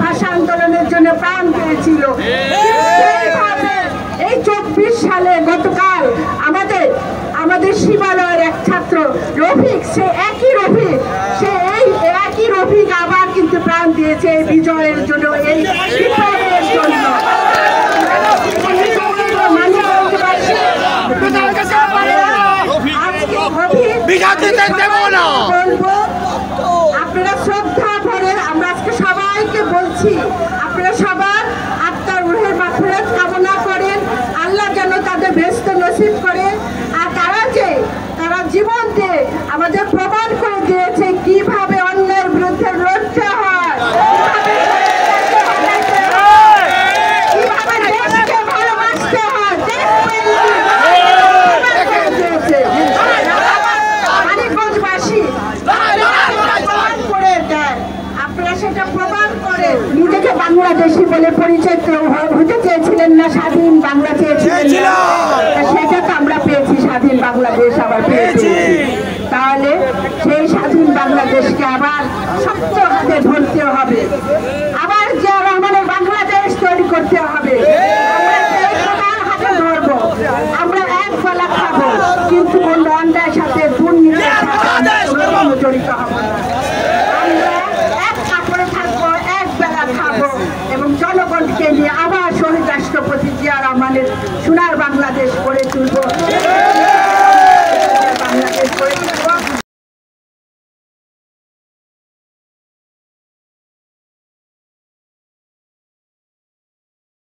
ভাষা আন্দোলনের জন্য প্রাণ পেয়েছিল। এই 24 সালে গতকাল আমাদের শিবালয়ের এক ছাত্র রফিক, সে একই রফিক আবার কিন্তু প্রাণ দিয়েছে এই বিজয়ের জন্য, এই বিপ্লবের জন্য। আপনারা শ্রদ্ধা ভরে আমরা আজকে সবাইকে বলছি, আপনারা সবার আত্মার রুহের মাগফিরাত কামনা করেন, আল্লাহ যেন তাদের বেহেশত নসিব করে। আর তারা জীবন দিয়ে আমাদের প্রমাণ করে দিয়েছে কিভাবে অন্যায়ের বিরুদ্ধে লড়তে হয়, কিভাবে দেশকে ভালোবাসতে হয়। মানিকগঞ্জবাসী করে দেন, আপনারা সেটা প্রমাণ করে। নিজেকে বাংলাদেশি বলে পরিচয় হতে চেয়েছিলেন না, স্বাধীন বাংলা চেয়েছিলেন, সেটা তো আমরা পেয়েছি, স্বাধীন বাংলাদেশ আবার পেয়েছি। তাহলে সেই স্বাধীন বাংলাদেশকে আবার শক্ত হাতে ধরতে হবে, আবার জিয়া রহমানের বাংলাদেশ তৈরি করতে হবে। আমরা হাতে ধরবো, আমরা এক গলা খাবো, কিন্তু অন্যায়ের সাথে দুর্নীতির সাথে জড়িত হবে।